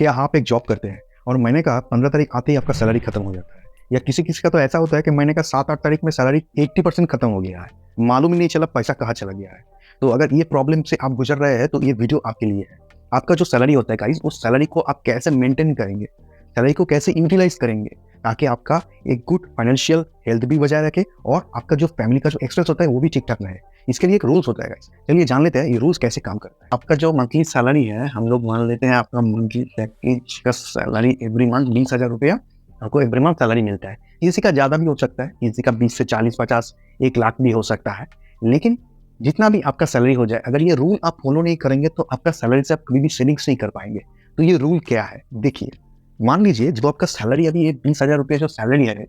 कि आप एक जॉब करते हैं और महीने का 15 तारीख आते ही आपका सैलरी खत्म हो जाता है, या किसी किसी का तो ऐसा होता है कि महीने का 7-8 तारीख में सैलरी 80% खत्म हो गया है, मालूम ही नहीं चला पैसा कहाँ चला गया है। तो अगर ये प्रॉब्लम से आप गुजर रहे हैं तो ये वीडियो आपके लिए है। आपका जो सैलरी होता है गाइस, उस सैलरी को आप कैसे मेंटेन करेंगे, सैलरी को कैसे यूटिलाइज करेंगे ताकि आपका एक गुड फाइनेंशियल हेल्थ भी बजाय रखे और आपका जो फैमिली का जो एक्सपेंस होता है वो भी ठीक ठाक रहे। इसके लिए एक रूल्स होता है गाइस, चलिए जान लेते हैं ये रूल्स कैसे काम करता है। आपका जो मंथली सैलरी है, हम लोग मान लेते हैं आपका मंथली पैकेज का सैलरी एवरी मंथ 20,000 रुपया आपको एवरी मंथ सैलरी मिलता है। किसी का ज़्यादा भी हो सकता है, किसी का 20 से 40, 50, 1 लाख भी हो सकता है, लेकिन जितना भी आपका सैलरी हो जाए, अगर ये रूल आप फॉलो नहीं करेंगे तो आपका सैलरी से आप कभी भी सेविंग्स नहीं कर पाएंगे। तो ये रूल क्या है देखिए, मान लीजिए जो आपका सैलरी अभी ये 20,000 रुपये जो सैलरी है,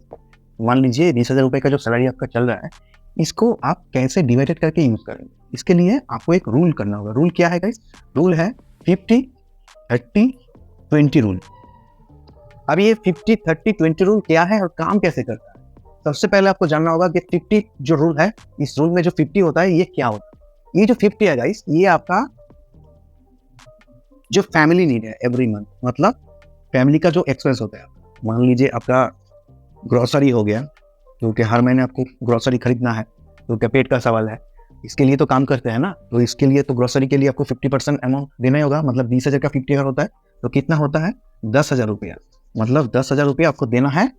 मान लीजिए 20,000 रुपये का जो सैलरी आपका चल रहा है, इसको आप कैसे डिवाइडेड करके यूज करेंगे, इसके लिए आपको एक रूल करना होगा। रूल क्या है गाइस? रूल है 50-30-20 रूल। अब ये 50-30-20 रूल क्या है और काम कैसे करता है? सबसे पहले आपको जानना होगा कि 50 जो रूल है, इस रूल में जो 50 होता है ये क्या होता है। ये जो 50 है गाइस, ये आपका जो फैमिली नीड है एवरी मंथ, मतलब फैमिली का जो एक्सपेंस होता है। मान लीजिए आपका ग्रोसरी हो गया, क्योंकि हर महीने आपको ग्रोसरी खरीदना है, क्योंकि पेट का सवाल है, इसके लिए तो काम करते हैं ना। तो इसके लिए तो ग्रोसरी के लिए आपको 50% अमाउंट देना ही होगा, मतलब 20,000 का 50 अगर होता है तो कितना होता है? 10,000 रुपया। मतलब 10,000 रुपया आपको देना है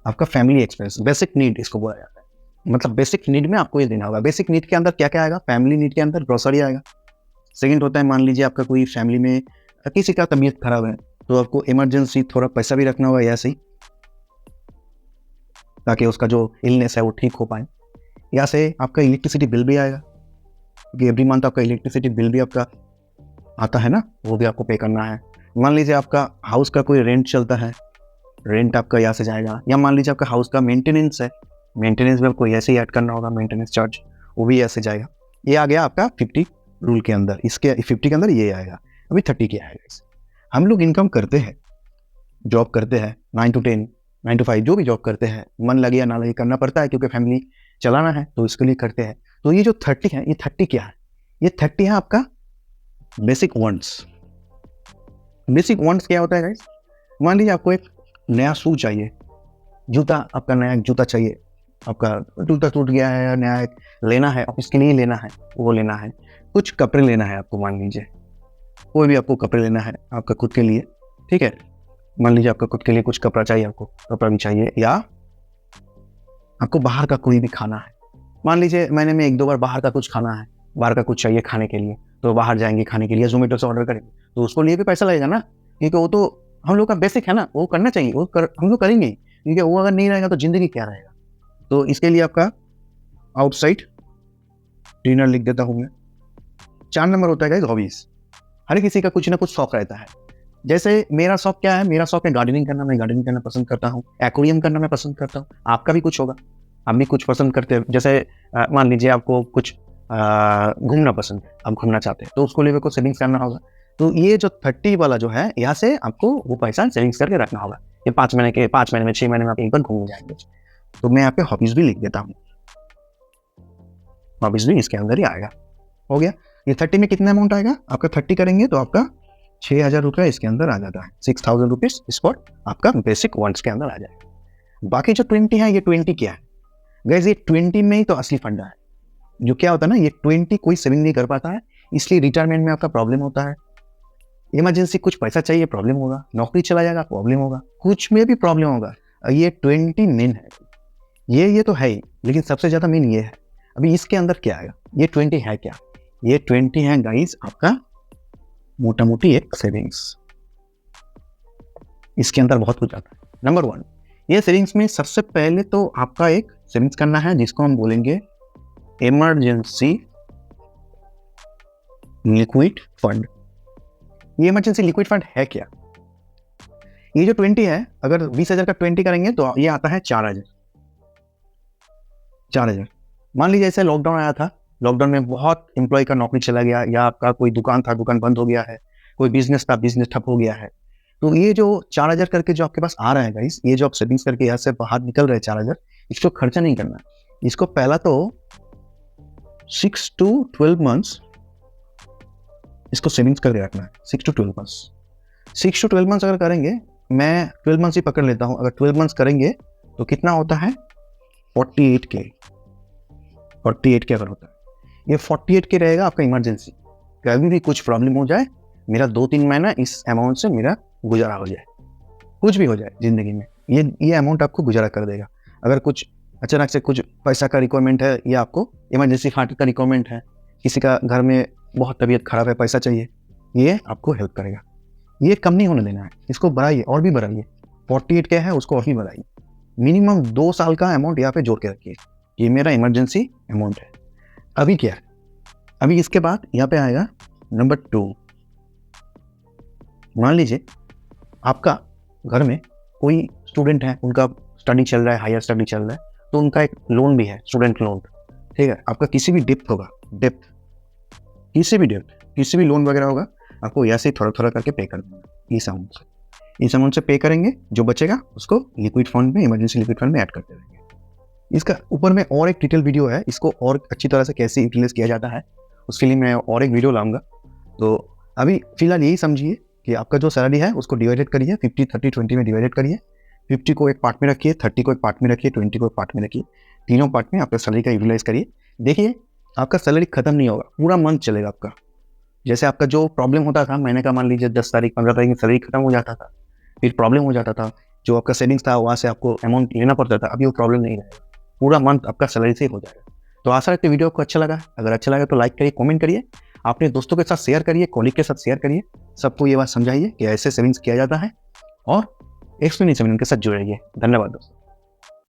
आपका फैमिली एक्सपेंस, बेसिक नीड इसको बोला जाता है। मतलब बेसिक नीड में आपको ये देना होगा। बेसिक नीड के अंदर क्या क्या आएगा? फैमिली नीड के अंदर ग्रोसरी आएगा। सेकंड होता है, मान लीजिए आपका कोई फैमिली में किसी का तबीयत खराब है तो आपको इमरजेंसी थोड़ा पैसा भी रखना होगा ऐसे ही, ताकि उसका जो इलनेस है वो ठीक हो पाए। या से आपका इलेक्ट्रिसिटी बिल भी आएगा, क्योंकि एवरी मंथ आपका इलेक्ट्रिसिटी बिल भी आपका आता है ना, वो भी आपको पे करना है। मान लीजिए आपका हाउस का कोई रेंट चलता है, रेंट आपका यहाँ से जाएगा। या मान लीजिए आपका हाउस का मेंटेनेंस है, मेंटेनेंस में आपको ऐसे ही ऐड करना होगा, मेंटेनेंस चार्ज वो भी ऐसे जाएगा। ये आ गया आपका 50 रूल के अंदर। इसके 50 के अंदर ये आएगा। अभी 30 क्या है? हम लोग इनकम करते हैं, जॉब करते हैं, 9 to 10, 9 to 5 जो भी जॉब करते हैं, मन लगे या ना लगे करना पड़ता है, क्योंकि फैमिली चलाना है तो इसके लिए करते हैं। तो ये जो 30 है, ये 30 क्या है? ये 30 है आपका बेसिक वांट्स। बेसिक वांट्स क्या होता है गाइस? मान लीजिए आपको एक नया शूज चाहिए, जूता, आपका नया जूता चाहिए, आपका जूता टूट गया है, नया एक लेना है, ऑफिस के लिए लेना है, वो लेना है। कुछ कपड़े लेना है आपको, मान लीजिए कोई भी आपको कपड़े लेना है आपका खुद के लिए, ठीक है। मान लीजिए आपका खुद के लिए कुछ कपड़ा चाहिए, आपको कपड़ा भी चाहिए, या आपको बाहर का कोई भी खाना है। मान लीजिए महीने में 1-2 बार बाहर का कुछ खाना है, बाहर का कुछ चाहिए खाने के लिए, तो बाहर जाएंगे खाने के लिए, जोमेटो से ऑर्डर करेंगे, तो उसको लिए भी पैसा लगेगा ना, क्योंकि वो तो हम लोग का बेसिक है ना, वो करना चाहिए, हम लोग करेंगे, क्योंकि वो अगर नहीं रहेगा तो जिंदगी क्या रहेगा। तो इसके लिए आपका आउटसाइड डिनर लिख देता हूँ मैं। 4 नंबर होता है गाइस हॉबीज। हर किसी का कुछ ना कुछ शौक रहता है। जैसे मेरा शौक क्या है? मेरा शौक है गार्डनिंग करना। मैं गार्डनिंग करना पसंद करता हूँ, एक्वेरियम करना मैं पसंद करता हूँ। आपका भी कुछ होगा, आप भी कुछ पसंद करते हैं। जैसे मान लीजिए आपको कुछ घूमना पसंद है, आप घूमना चाहते हैं, तो उसको लिए को सेविंग्स करना होगा। तो ये जो 30 वाला जो है, यहाँ से आपको वो पैसा सेविंग्स करके रखना होगा। ये 5 महीने में 6 महीने में आप एक बार घूमने जाएंगे। तो मैं यहाँ पे हॉबीज भी लिख देता हूँ, हॉबीज भी इसके अंदर ही आएगा। हो गया। ये 30 में कितना अमाउंट आएगा आपका? 30 करेंगे तो आपका 6,000 रुपया इसके अंदर आ जाता है। 6,000 रुपीज स्पॉट आपका बेसिक वांट्स के अंदर आ जाएगा। बाकी जो 20 है, ये 20 क्या है गाइस? ये 20 में ही तो असली फंडा है। जो क्या होता है ना, ये 20 कोई सेविंग नहीं कर पाता है, इसलिए रिटायरमेंट में आपका प्रॉब्लम होता है। इमरजेंसी कुछ पैसा चाहिए, प्रॉब्लम होगा। नौकरी चला जाएगा, प्रॉब्लम होगा। कुछ में भी प्रॉब्लम होगा। ये 20 मेन है। ये तो है ही, लेकिन सबसे ज्यादा मेन ये है। अभी इसके अंदर क्या आएगा? ये 20 है क्या? ये 20 है गाइस आपका मोटा मोटी एक सेविंग्स। इसके अंदर बहुत कुछ आता है। नंबर 1, ये सेविंग्स में सबसे पहले तो आपका एक सेविंग्स करना है, जिसको हम बोलेंगे इमरजेंसी लिक्विड फंड। ये इमरजेंसी लिक्विड फंड है क्या? ये जो 20 है, अगर 20,000 का 20 करेंगे तो ये आता है 4,000। मान लीजिए ऐसे लॉकडाउन आया था, लॉकडाउन में बहुत एम्प्लॉय का नौकरी चला गया, या आपका कोई दुकान था, दुकान बंद हो गया है, कोई बिजनेस था, बिजनेस ठप हो गया है। तो ये जो 4,000 करके जो आपके पास आ रहा है गाइस, ये जो आप सेविंग्स करके यहाँ से बाहर निकल रहे हैं 4,000, इसको खर्चा नहीं करना। इसको पहला तो 6 to 12 मंथ्स इसको सेविंग्स करके रखना है। 6 to 12 मंथ्स 6 to 12 मंथ्स अगर करेंगे, मैं 12 मंथ्स ही पकड़ लेता हूँ, अगर 12 मंथ्स करेंगे तो कितना होता है 48K। 48K अगर होता है, ये 48K रहेगा आपका इमरजेंसी। कभी भी कुछ प्रॉब्लम हो जाए, मेरा 2-3 महीना इस अमाउंट से मेरा गुजारा हो जाए, कुछ भी हो जाए ज़िंदगी में, ये अमाउंट आपको गुजारा कर देगा। अगर कुछ अचानक से कुछ पैसा का रिक्वायरमेंट है, या आपको इमरजेंसी फंड का रिक्वायरमेंट है, किसी का घर में बहुत तबीयत खराब है, पैसा चाहिए, ये आपको हेल्प करेगा। ये कम नहीं होने देना है, इसको बढ़ाइए और भी बढ़ाइए। 48K है, उसको और भी बढ़ाइए। मिनिमम 2 साल का अमाउंट यहाँ पे जोड़ के रखिए, ये मेरा इमरजेंसी अमाउंट है। अभी क्या है, अभी इसके बाद यहाँ पे आएगा नंबर 2। मान लीजिए आपका घर में कोई स्टूडेंट है, उनका स्टडी चल रहा है, हायर स्टडी चल रहा है, तो उनका एक लोन भी है, स्टूडेंट लोन, ठीक है। आपका किसी भी डेप्थ होगा, किसी भी लोन वगैरह होगा, आपको ऐसे थोड़ा थोड़ा करके पे कर देना। इस अमाउंट से पे करेंगे, जो बचेगा उसको लिक्विड फंड में, इमरजेंसी लिक्विड फंड में ऐड करते रहेंगे। इसका ऊपर में और एक डिटेल वीडियो है, इसको और अच्छी तरह से कैसे यूटिलाइज किया जाता है उसके लिए मैं और एक वीडियो लाऊंगा। तो अभी फिलहाल यही समझिए कि आपका जो सैलरी है उसको डिवाइडेड करिए, 50-30-20 में डिवाइडेड करिए। 50 को एक पार्ट में रखिए, 30 को एक पार्ट में रखिए, 20 को एक पार्ट में रखिए। तीनों पार्ट में आपका सैलरी का यूटिलाइज करिए। देखिए आपका सैलरी खत्म नहीं होगा, पूरा मंथ चलेगा आपका। जैसे आपका जो प्रॉब्लम होता था, महीने का मान लीजिए 10 तारीख 15 तारीख में सैलरी खत्म हो जाता था, फिर प्रॉब्लम हो जाता था, जो आपका सेविंग्स था वहाँ से आपको अमाउंट लेना पड़ता था, अभी वो प्रॉब्लम नहीं रहेगा, पूरा मंथ आपका सैलरी से हो जाएगा। तो आशा रखते वीडियो आपको अच्छा लगा। अगर अच्छा लगा तो लाइक करिए, कमेंट करिए, अपने दोस्तों के साथ शेयर करिए, कॉलीग के साथ शेयर करिए, सबको ये बात समझाइए कि ऐसे सेविंग्स किया जाता है, और एक्सप्लेनेशन उनके साथ जुड़िए। धन्यवाद दोस्तों।